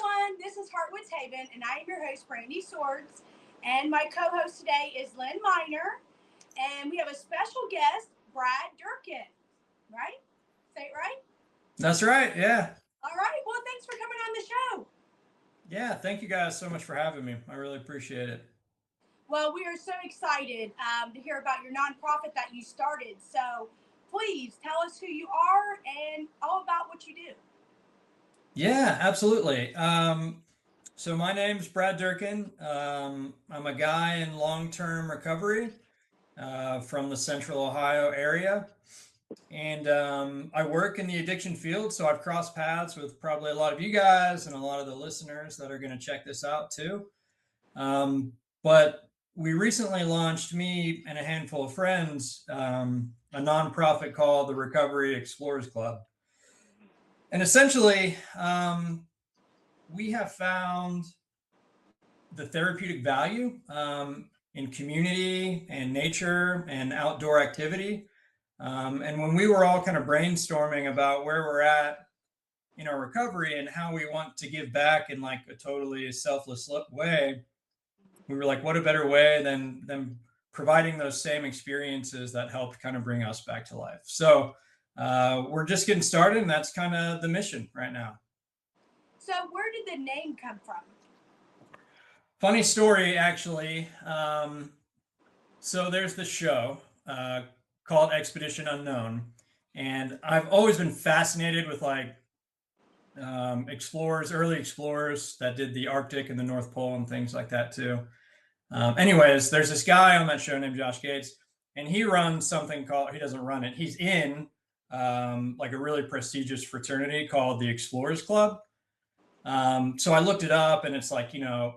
everyone, this is Heartwoods Haven, and I am your host, Brandy Swords, and my co-host today is Lynn Miner, and we have a special guest, Brad Durkin, right? Say it right? That's right, yeah. All right, well, thanks for coming on the show. Yeah, thank you guys so much for having me. I really appreciate it. Well, we are so excited to hear about your nonprofit that you started, so please tell us who you are and all about what you do. Yeah, absolutely. So my name's Brad Durkin. I'm a guy in long-term recovery from the Central Ohio area. And I work in the addiction field, so I've crossed paths with probably a lot of you guys and a lot of the listeners that are going to check this out too. But we recently launched, me and a handful of friends, a nonprofit called the Recovery Explorers Club. And essentially, we have found the therapeutic value in community and nature and outdoor activity. And when we were all kind of brainstorming about where we're at in our recovery and how we want to give back in like a totally selfless way, we were like, what a better way than providing those same experiences that helped kind of bring us back to life. So we're just getting started, and that's kind of the mission right now. So where did the name come from? Funny story, actually. So there's the show called Expedition Unknown, and I've always been fascinated with like early explorers that did the Arctic and the North Pole and things like that too. Anyways, there's this guy on that show named Josh Gates, and he runs something called, he doesn't run it, he's in like a really prestigious fraternity called the Explorers Club. So I looked it up, and it's like,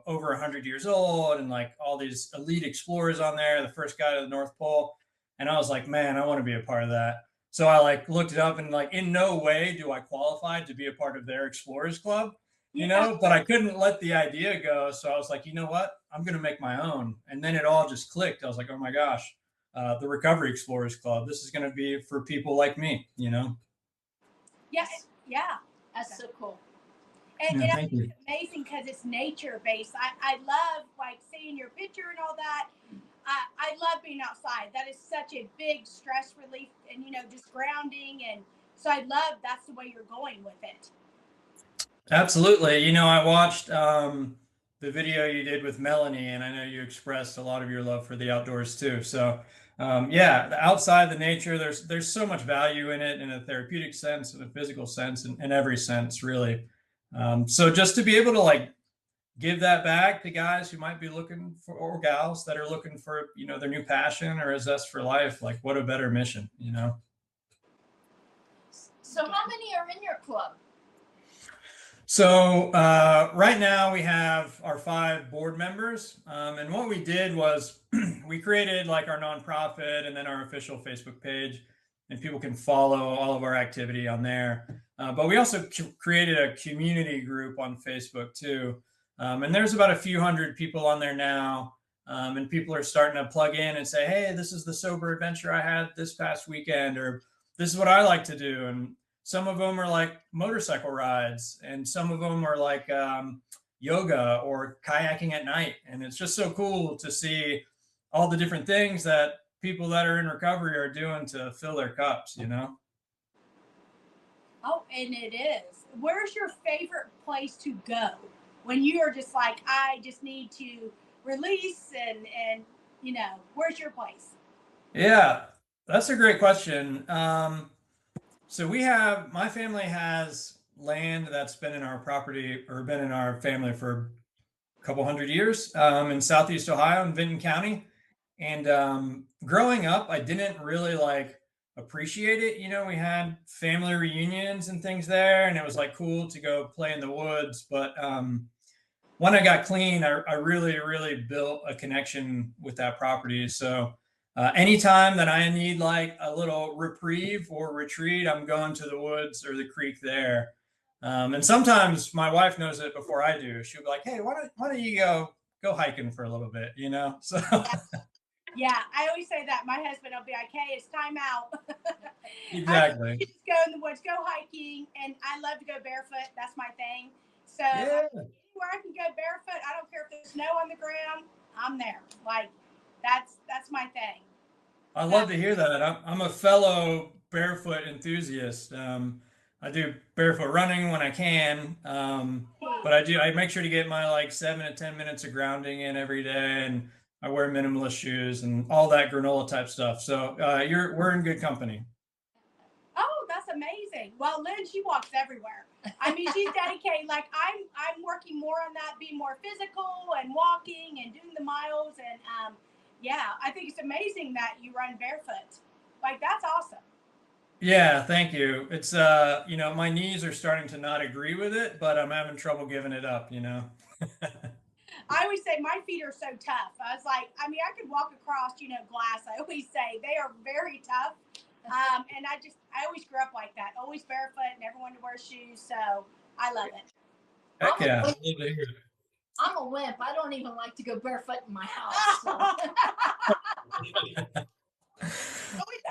over 100 years old, and like all these elite explorers on there, the first guy to the North Pole. And I was like, man, I want to be a part of that. So I like looked it up, and like in no way do I qualify to be a part of their Explorers Club, but I couldn't let the idea go. So I was like, you know what? I'm going to make my own. And then it all just clicked. I was like, oh my gosh, the Recovery Explorers Club. This is going to be for people like me, Yes. Yeah. That's so cool. And it's amazing because it's nature based. I love like seeing your picture and all that. I love being outside. That is such a big stress relief and, just grounding. And so I love that's the way you're going with it. Absolutely. I watched the video you did with Melanie, and I know you expressed a lot of your love for the outdoors too. So outside the nature, there's so much value in it in a therapeutic sense, in a physical sense, in every sense, really. So just to be able to like give that back to guys who might be looking for, or gals that are looking for, their new passion or a zest for life, like what a better mission, So how many are in your club? So right now we have our 5 board members. And what we did was we created like our nonprofit and then our official Facebook page, and people can follow all of our activity on there. But we also created a community group on Facebook too. And there's about a few hundred people on there now. And people are starting to plug in and say, hey, this is the sober adventure I had this past weekend, or this is what I like to do. And some of them are like motorcycle rides, and some of them are like yoga or kayaking at night. And it's just so cool to see all the different things that people that are in recovery are doing to fill their cups, Oh, and it is. Where's your favorite place to go when you are just like, I just need to release and where's your place? Yeah, that's a great question. So my family has land that's been in our property or been in our family for a couple hundred years in Southeast Ohio in Vinton County. And growing up, I didn't really like appreciate it. We had family reunions and things there, and it was like cool to go play in the woods. But when I got clean, I really, really built a connection with that property. So anytime that I need like a little reprieve or retreat, I'm going to the woods or the creek there. And sometimes my wife knows it before I do. She'll be like, hey, why don't you go hiking for a little bit, So Yeah, I always say that. My husband will be like, hey, it's time out. Exactly. Just go in the woods, go hiking. And I love to go barefoot. That's my thing. So Yeah. anywhere I can go barefoot, I don't care if there's snow on the ground, I'm there. Like that's my thing. I love to hear that. I'm a fellow barefoot enthusiast. I do barefoot running when I can, but I make sure to get my like 7 to 10 minutes of grounding in every day, and I wear minimalist shoes and all that granola type stuff. So we're in good company. Oh, that's amazing. Well, Lynn, she walks everywhere. I mean, she's dedicated. Like I'm working more on that, being more physical and walking and doing the miles. And yeah, I think it's amazing that you run barefoot. Like that's awesome. Yeah, thank you. It's my knees are starting to not agree with it, but I'm having trouble giving it up. I always say my feet are so tough. I was like, I mean, I could walk across, glass. I always say they are very tough. And I always grew up like that, always barefoot, never wanted to wear shoes. So I love it. Heck yeah. I'm a wimp. I don't even like to go barefoot in my house. Well,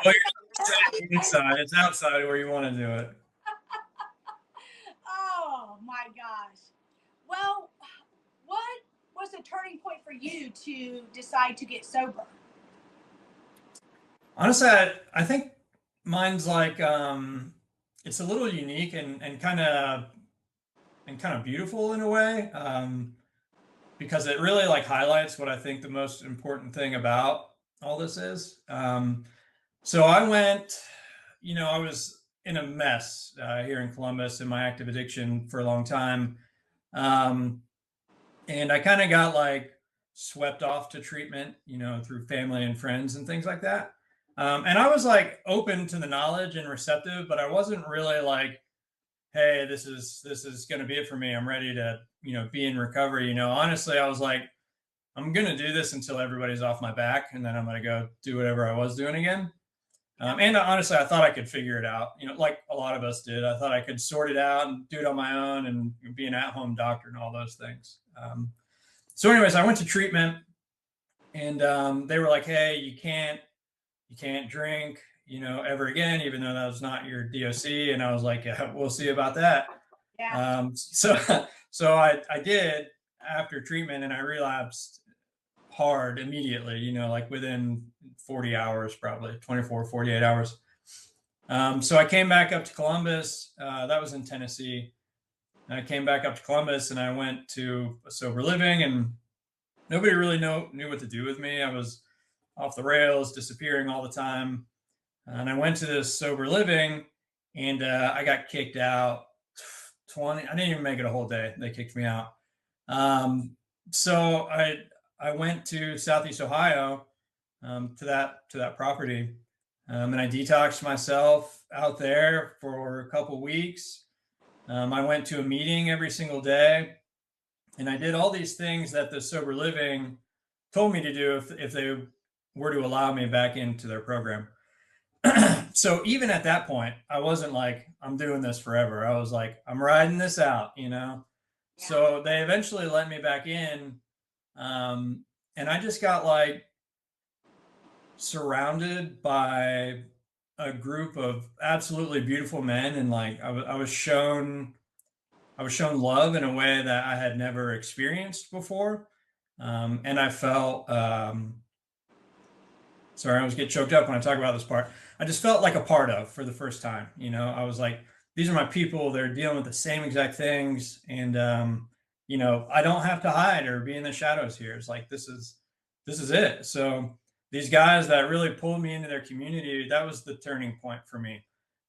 you're inside. It's outside where you want to do it. Oh my gosh. Well, what was the turning point for you to decide to get sober? Honestly, I think mine's like it's a little unique and kind of beautiful in a way, because it really like highlights what I think the most important thing about all this is. So I went, I was in a mess here in Columbus in my active addiction for a long time. And I kind of got like swept off to treatment, through family and friends and things like that. And I was like open to the knowledge and receptive, but I wasn't really like, hey, this is going to be it for me. I'm ready to, be in recovery. Honestly, I was like, I'm going to do this until everybody's off my back, and then I'm going to go do whatever I was doing again. And honestly, I thought I could figure it out, like a lot of us did. I thought I could sort it out and do it on my own and be an at-home doctor and all those things. So anyways, I went to treatment, and they were like, hey, you can't drink, ever again, even though that was not your DOC. And I was like, yeah, we'll see about that. Yeah. So I did after treatment, and I relapsed hard immediately, like within 40 hours, probably 24, 48 hours. So I came back up to Columbus. That was in Tennessee. And I came back up to Columbus, and I went to a sober living, and nobody really knew what to do with me. I was off the rails, disappearing all the time. And I went to this sober living, and I got kicked out. I didn't even make it a whole day. They kicked me out. So I went to Southeast Ohio, to that property, and I detoxed myself out there for a couple weeks. I went to a meeting every single day, and I did all these things that the sober living told me to do if they were to allow me back into their program. So even at that point, I wasn't like, I'm doing this forever. I was like, I'm riding this out, Yeah. So they eventually let me back in. And I just got like surrounded by a group of absolutely beautiful men. And like, I was shown love in a way that I had never experienced before. And I felt, sorry, I always get choked up when I talk about this part. I just felt like a part of for the first time. I was like, these are my people. They're dealing with the same exact things. And, I don't have to hide or be in the shadows here. It's like, this is it. So these guys that really pulled me into their community, that was the turning point for me.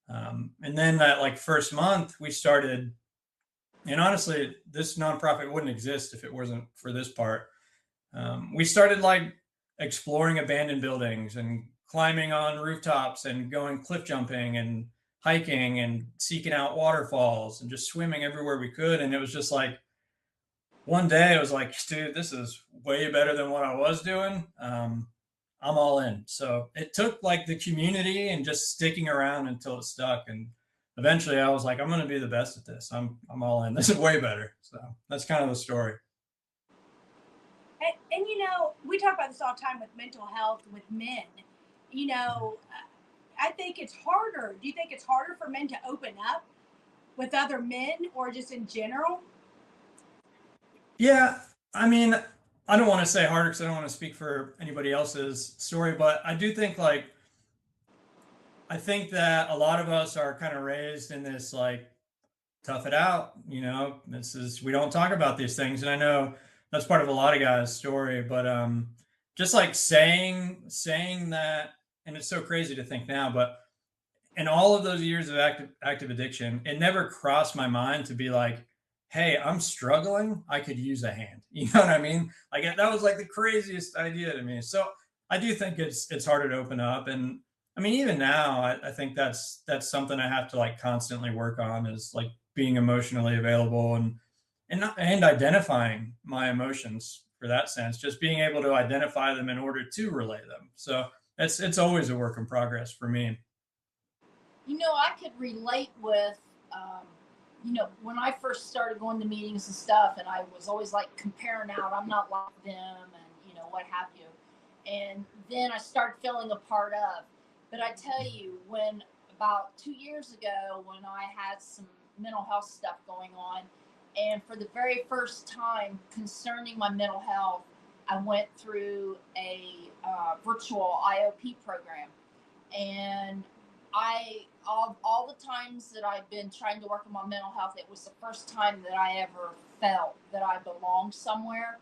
And then that like first month we started, and honestly, this nonprofit wouldn't exist if it wasn't for this part. We started like exploring abandoned buildings and climbing on rooftops and going cliff jumping and hiking and seeking out waterfalls and just swimming everywhere we could. And it was just like, one day it was like, dude, this is way better than what I was doing. I'm all in. So it took like the community and just sticking around until it stuck. And eventually I was like, I'm going to be the best at this. I'm all in. This is way better. So that's kind of the story. And we talk about this all the time with mental health with men. I think it's harder. Do you think it's harder for men to open up with other men, or just in general? Yeah, I mean, I don't want to say harder because I don't want to speak for anybody else's story, but I do think like I think that a lot of us are kind of raised in this like tough it out, this is we don't talk about these things. And I know that's part of a lot of guys' story, but just like saying that, and it's so crazy to think now, but in all of those years of active addiction, it never crossed my mind to be like, hey, I'm struggling, I could use a hand. You know what I mean? Like that was like the craziest idea to me. So I do think it's harder to open up. And I mean, even now, I think that's something I have to like constantly work on, is like being emotionally available and identifying my emotions, for that sense, just being able to identify them in order to relay them. So it's always a work in progress for me. I could relate with, when I first started going to meetings and stuff, and I was always like comparing out, I'm not like them, and, what have you. And then I started feeling a part of. But I tell you, when about 2 years ago, when I had some mental health stuff going on, and for the very first time concerning my mental health, I went through a virtual IOP program. And all the times that I've been trying to work on my mental health, it was the first time that I ever felt that I belonged somewhere.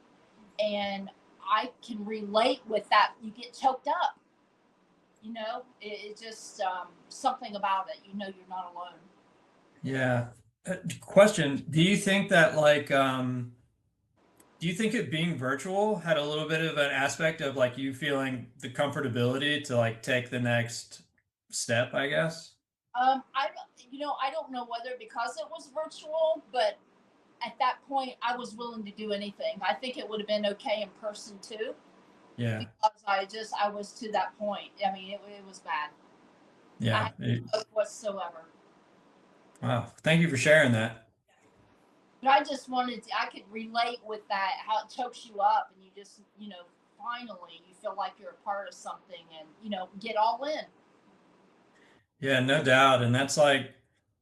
And I can relate with that. You get choked up, it just something about it. You're not alone. Yeah. Question: do you think that like do you think it being virtual had a little bit of an aspect of like you feeling the comfortability to like take the next step, I guess? I don't know whether because it was virtual, but at that point I was willing to do anything. I think it would have been okay in person too, Yeah. because I was to that point. I mean, it was bad. I Yeah. had no hope whatsoever. Wow. Thank you for sharing that. But I could relate with that, how it chokes you up, and you just, finally you feel like you're a part of something, and, get all in. Yeah, no doubt. And that's like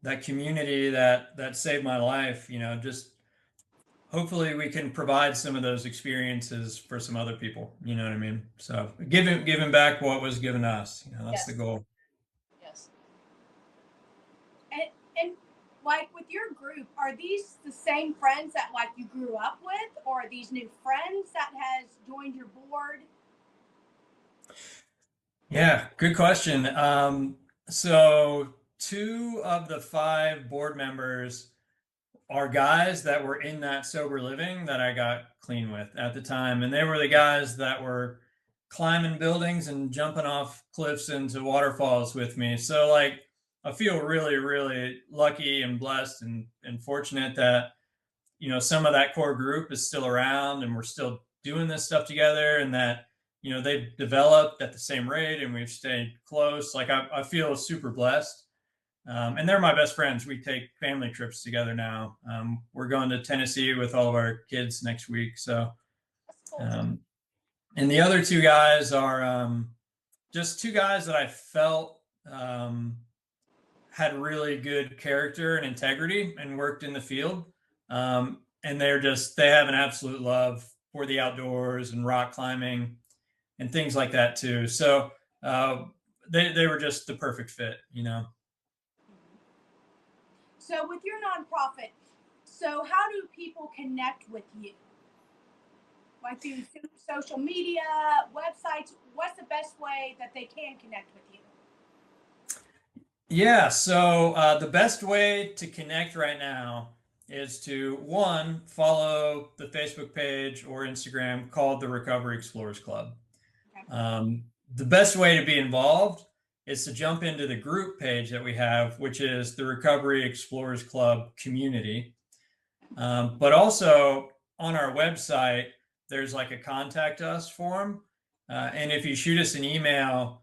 that community that saved my life, just hopefully we can provide some of those experiences for some other people, you know what I mean? So giving back what was given us, that's the Yes, goal. yes. And like with your group, are these the same friends that like you grew up with, or are these new friends that has joined your board? Yeah, good question. So two of the five board members are guys that were in that sober living that I got clean with at the time. And they were the guys that were climbing buildings and jumping off cliffs into waterfalls with me. So like I feel really, really lucky and blessed and fortunate that, some of that core group is still around and we're still doing this stuff together, and that, they've developed at the same rate and we've stayed close. Like I feel super blessed. And they're my best friends. We take family trips together now. We're going to Tennessee with all of our kids next week. So, That's cool. and the other two guys are just two guys that I felt had really good character and integrity and worked in the field. And they have an absolute love for the outdoors and rock climbing and things like that too. So they were just the perfect fit. So with your nonprofit, so how do people connect with you? Like through social media, websites? What's the best way that they can connect with you? Yeah, so the best way to connect right now is to one, follow the Facebook page or Instagram called the Recovery Explorers Club. Okay. The best way to be involved is to jump into the group page that we have, which is the Recovery Explorers Club community. But also on our website, there's like a contact us form. And if you shoot us an email,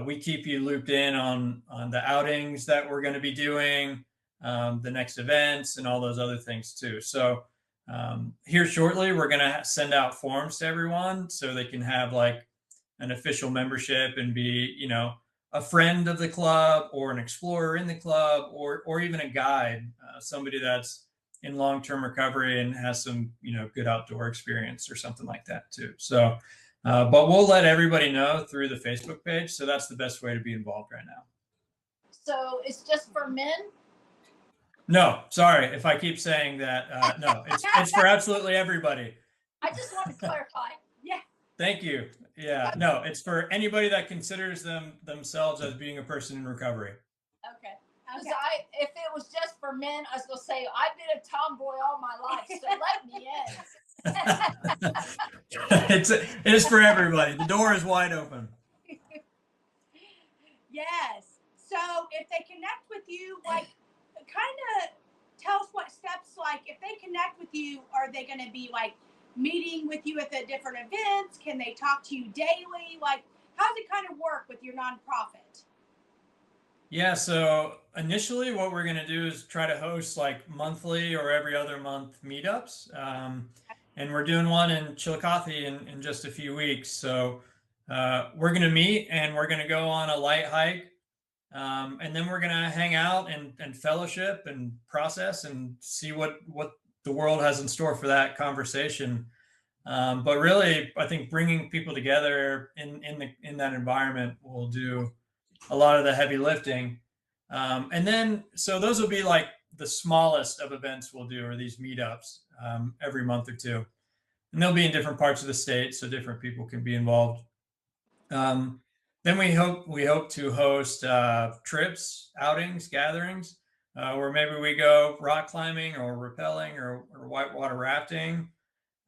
we keep you looped in on the outings that we're going to be doing, the next events, and all those other things too. So here shortly, we're going to send out forms to everyone so they can have like an official membership and be, a friend of the club or an explorer in the club, or even a guide, somebody that's in long-term recovery and has some, good outdoor experience or something like that too. So, but we'll let everybody know through the Facebook page. So that's the best way to be involved right now. So it's just for men? No, sorry if I keep saying that. No, it's for absolutely everybody. I just want to clarify. Yeah. Thank you. Yeah, no, it's for anybody that considers themselves as being a person in recovery. Okay. Because if it was just for men, I was going to say, I've been a tomboy all my life, so let me in. It is for everybody. The door is wide open. Yes. So if they connect with you, like, kind of tell us what steps, like, if they connect with you, are they going to be like meeting with you at the different events? Can they talk to you daily? Like, how does it kind of work with your nonprofit? Yeah, so initially what we're going to do is try to host like monthly or every other month meetups. And we're doing one in Chillicothe in just a few weeks. So we're going to meet and we're going to go on a light hike. And then we're going to hang out and fellowship and process and see what the world has in store for that conversation. But really, I think bringing people together in that environment will do a lot of the heavy lifting. And then, so those will be like the smallest of events we'll do, or these meetups every month or two. And they'll be in different parts of the state, so different people can be involved. Then we hope to host trips, outings, gatherings, where maybe we go rock climbing or rappelling or whitewater rafting.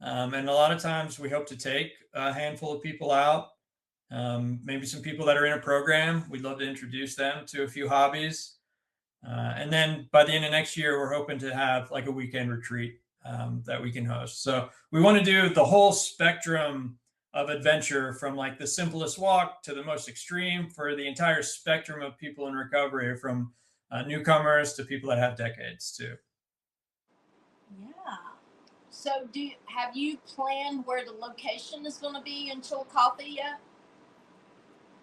And a lot of times we hope to take a handful of people out. Maybe some people that are in a program, we'd love to introduce them to a few hobbies. And then by the end of next year, we're hoping to have like a weekend retreat that we can host. So we want to do the whole spectrum of adventure, from like the simplest walk to the most extreme, for the entire spectrum of people in recovery, from newcomers to people that have decades too. Yeah. So have you planned where the location is going to be in Chillicothe yet?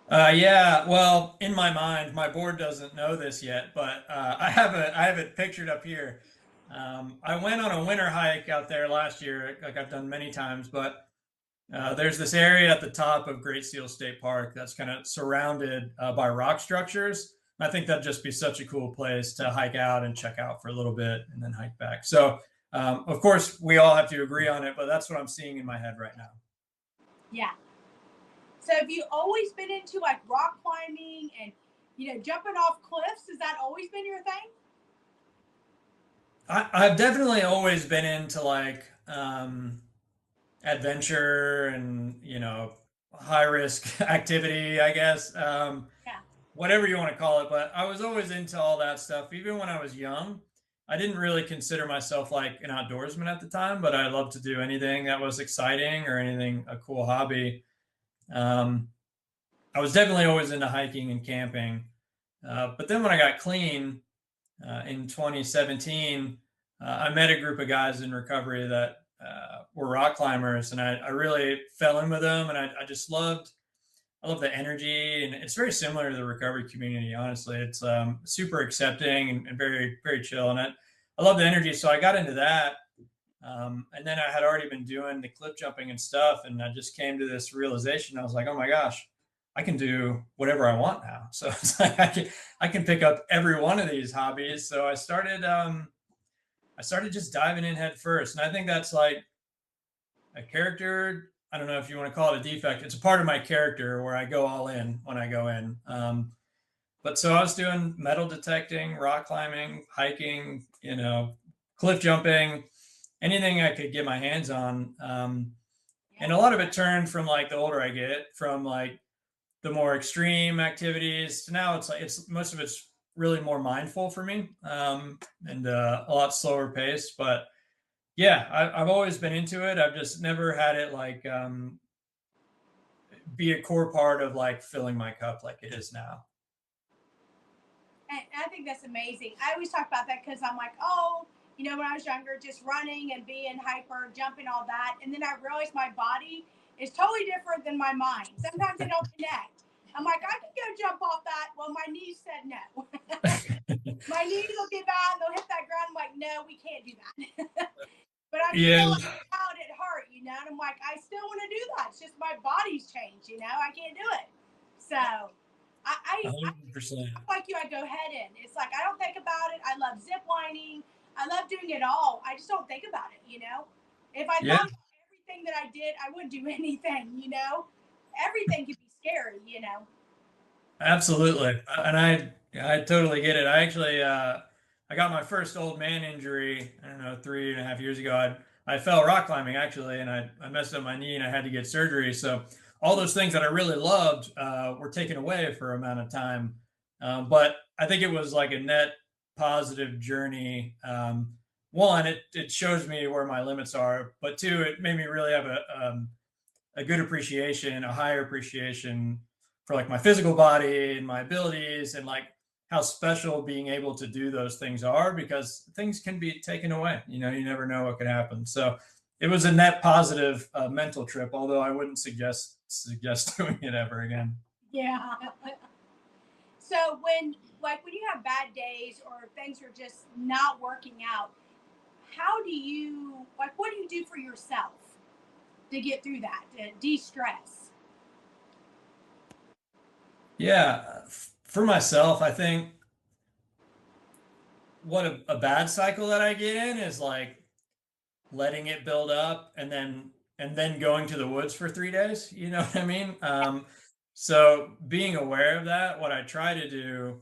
Yeah, well, in my mind, my board doesn't know this yet, but I have it pictured up here. I went on a winter hike out there last year, like I've done many times, but there's this area at the top of Great Seal State Park that's kind of surrounded by rock structures. I think that'd just be such a cool place to hike out and check out for a little bit and then hike back. So, of course, we all have to agree on it, but that's what I'm seeing in my head right now. Yeah. So have you always been into like rock climbing and, jumping off cliffs? Has that always been your thing? I've definitely always been into like adventure and, high risk activity, I guess. Whatever you want to call it. But I was always into all that stuff. Even when I was young, I didn't really consider myself like an outdoorsman at the time, but I loved to do anything that was exciting or anything, a cool hobby. I was definitely always into hiking and camping. But then when I got clean in 2017, I met a group of guys in recovery that were rock climbers, and I really fell in with them, and I love the energy, and it's very similar to the recovery community. Honestly, it's super accepting and very, very chill, and I love the energy. So I got into that, and then I had already been doing the cliff jumping and stuff, and I just came to this realization. I was like, oh my gosh, I can do whatever I want now. So it's like I can pick up every one of these hobbies. So I started just diving in head first, and I think that's like a character. I don't know if you want to call it a defect. It's a part of my character where I go all in when I go in. But so I was doing metal detecting, rock climbing, hiking, cliff jumping, anything I could get my hands on. And a lot of it turned from like the older I get, from like the more extreme activities to now it's most of it's really more mindful for me, and a lot slower pace. But yeah, I've always been into it. I've just never had it like be a core part of like filling my cup like it is now. And I think that's amazing. I always talk about that because I'm like, when I was younger, just running and being hyper, jumping, all that. And then I realized my body is totally different than my mind. Sometimes they don't connect. I'm like, I could go jump off that. Well, my knees said no. My knees will give out and they'll hit that ground. I'm like, no, we can't do that. But I'm Yeah. still out at heart, you know, and I'm like, I still want to do that. It's just my body's changed, you know, I can't do it. So I 100%. like you, I go head in. It's like, I don't think about it. I love zip lining. I love doing it all. I just don't think about it, you know. If I Yeah. thought about everything that I did, I wouldn't do anything, you know. Everything could be scary, you know. Absolutely. And I totally get it. I actually I got my first old man injury, I don't know, 3.5 years ago. I fell rock climbing actually, and I messed up my knee and I had to get surgery. So all those things that I really loved were taken away for a amount of time. But I think it was like a net positive journey. One, it shows me where my limits are, but two, it made me really have a good appreciation, a higher appreciation for like my physical body and my abilities, and like how special being able to do those things are, because things can be taken away. You know, you never know what could happen. So it was a net positive mental trip, although I wouldn't suggest doing it ever again. Yeah. So when you have bad days or things are just not working out, how do you what do you do for yourself to get through that, to de-stress? Yeah, for myself, I think what a bad cycle that I get in is like letting it build up and then going to the woods for 3 days. You know what I mean? So being aware of that, what I try to do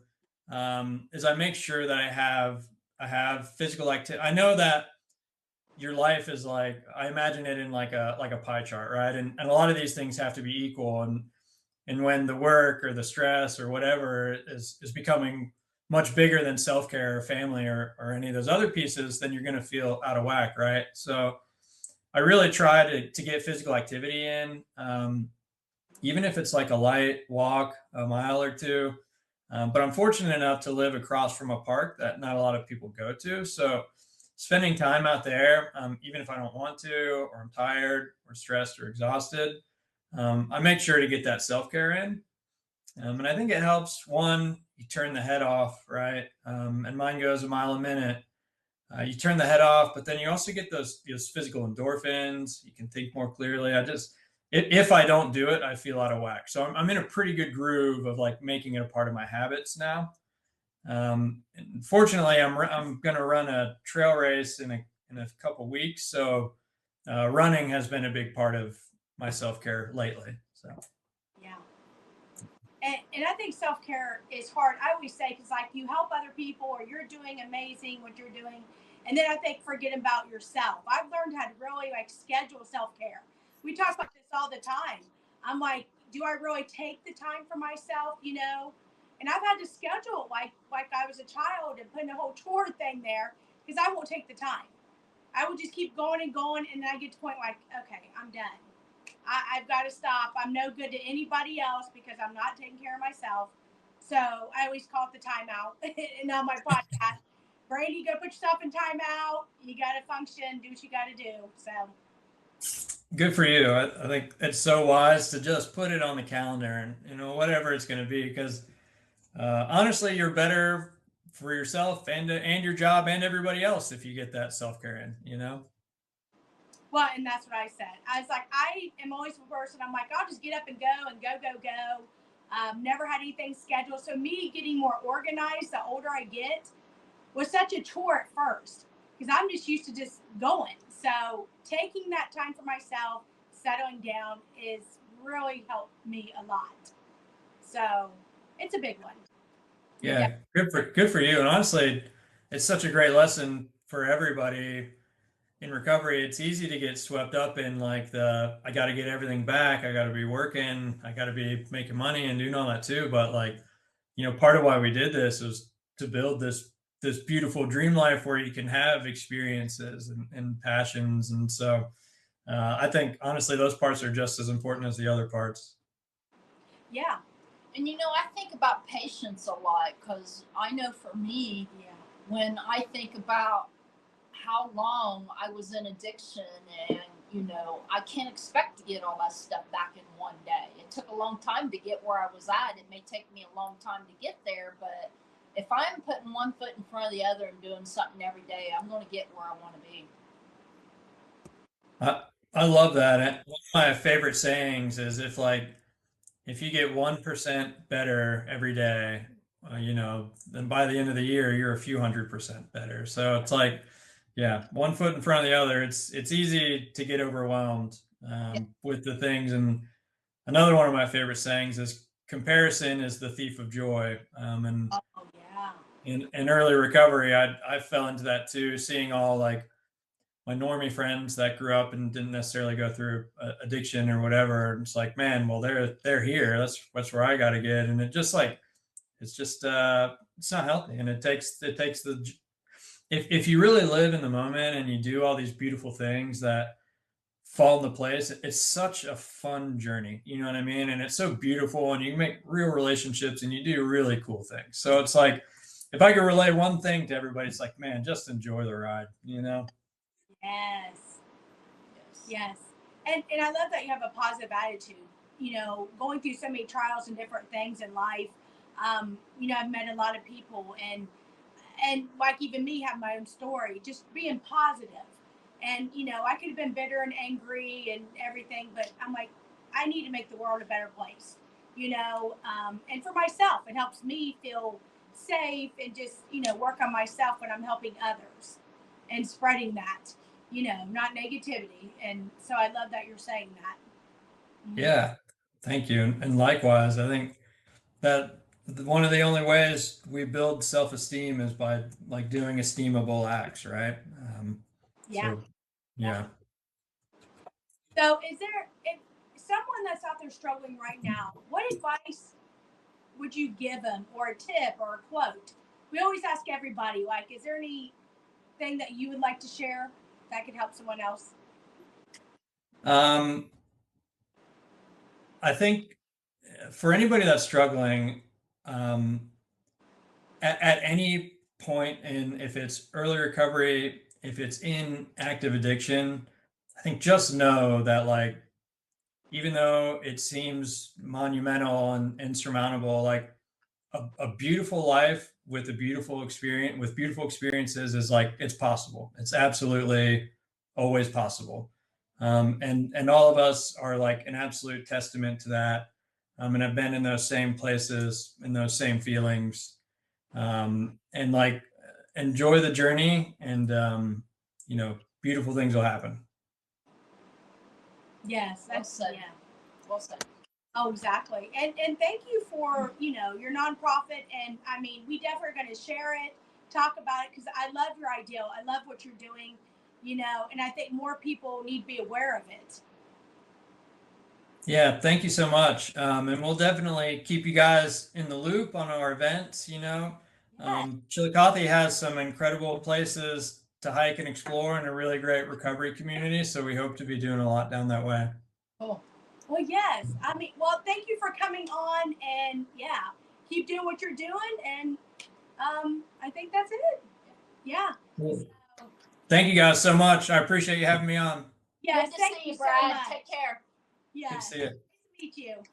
is I make sure that I have physical activity. I know that your life is like, I imagine it in like a pie chart, right? And a lot of these things have to be equal. And when the work or the stress or whatever is becoming much bigger than self-care or family or any of those other pieces, then you're going to feel out of whack, right? So I really try to get physical activity in, even if it's like a light walk, a mile or two. But I'm fortunate enough to live across from a park that not a lot of people go to. So spending time out there, even if I don't want to, or I'm tired or stressed or exhausted, I make sure to get that self-care in. And I think it helps. One, you turn the head off, right? And mine goes a mile a minute. You turn the head off, but then you also get those physical endorphins. You can think more clearly. If I don't do it, I feel out of whack. So I'm in a pretty good groove of like making it a part of my habits now. And fortunately, I'm going to run a trail race in a couple weeks. So running has been a big part of my self-care lately. So Yeah. And I think self-care is hard. I always say, because like you help other people or you're doing amazing what you're doing. And then I think forget about yourself. I've learned how to really like schedule self-care. We talk about this all the time. I'm like, do I really take the time for myself, you know? And I've had to schedule it like I was a child and putting a whole chore thing there because I won't take the time. I will just keep going and going, and then I get to the point like, okay, I'm done. I've got to stop. I'm no good to anybody else because I'm not taking care of myself. So I always call it the timeout. And on my podcast, Brady, you got to put yourself in timeout. You got to function, do what you got to do. So good for you. I think it's so wise to just put it on the calendar and whatever it's going to be, because honestly, you're better for yourself and your job and everybody else if you get that self-care in. Well, and that's what I said. I was like, I am always a person. I'm like, I'll just get up and go. Never had anything scheduled. So me getting more organized the older I get was such a chore at first because I'm just used to just going. So taking that time for myself, settling down, is really helped me a lot. So it's a big one. Yeah, good for you. And honestly, it's such a great lesson for everybody in recovery. It's easy to get swept up in like I got to get everything back. I got to be working. I got to be making money and doing all that too. But like, part of why we did this was to build this beautiful dream life where you can have experiences and passions. And so I think honestly, those parts are just as important as the other parts. Yeah. And I think about patience a lot because I know for me, when I think about how long I was in addiction and, I can't expect to get all that stuff back in one day. It took a long time to get where I was at. It may take me a long time to get there, but if I'm putting one foot in front of the other and doing something every day, I'm going to get where I want to be. I love that. And one of my favorite sayings is if you get 1% better every day, then by the end of the year, you're a few 100% better. So it's like, yeah, one foot in front of the other. It's easy to get overwhelmed with the things. And another one of my favorite sayings is comparison is the thief of joy. And Oh yeah. in early recovery, I fell into that too, seeing all like my normie friends that grew up and didn't necessarily go through addiction or whatever. And it's like, man, well, they're here. That's where I got to get. And it's not healthy. And it takes if you really live in the moment and you do all these beautiful things that fall into place, it's such a fun journey. You know what I mean? And it's so beautiful, and you make real relationships and you do really cool things. So it's like, if I could relay one thing to everybody, it's like, man, just enjoy the ride, Yes. Yes. And I love that you have a positive attitude, going through so many trials and different things in life. I've met a lot of people and like even me have my own story, just being positive. And, I could have been bitter and angry and everything, but I'm like, I need to make the world a better place, and for myself, it helps me feel safe and just, work on myself when I'm helping others and spreading that, not negativity. And so I love that you're saying that. Yeah, thank you. And likewise, I think that one of the only ways we build self-esteem is by like doing esteemable acts, right? Yeah. So, yeah. So if someone that's out there struggling right now, what advice would you give them, or a tip or a quote? We always ask everybody, like, is there anything that you would like to share that could help someone else? I think for anybody that's struggling, at any point in, if it's early recovery, if it's in active addiction, I think just know that like, even though it seems monumental and insurmountable, like a beautiful life with a beautiful experience, with beautiful experiences is like, it's possible. It's absolutely always possible. And all of us are like an absolute testament to that. And I've been in those same places, in those same feelings, and like enjoy the journey, and beautiful things will happen. Yes, that's Well said. yeah. Well said. Oh, exactly. And thank you for, your nonprofit. And I mean, we definitely are going to share it, talk about it, because I love your ideal. I love what you're doing, and I think more people need to be aware of it. Yeah, thank you so much. And we'll definitely keep you guys in the loop on our events. Chillicothe has some incredible places to hike and explore, and a really great recovery community. So we hope to be doing a lot down that way. Cool. Well, yes. I mean, well, thank you for coming on, and yeah, keep doing what you're doing. And I think that's it. Yeah. Cool. Thank you guys so much. I appreciate you having me on. Yes. Good to Thank see you you, so Brad. much. Take care. Yeah. Good to see you. Nice to meet you.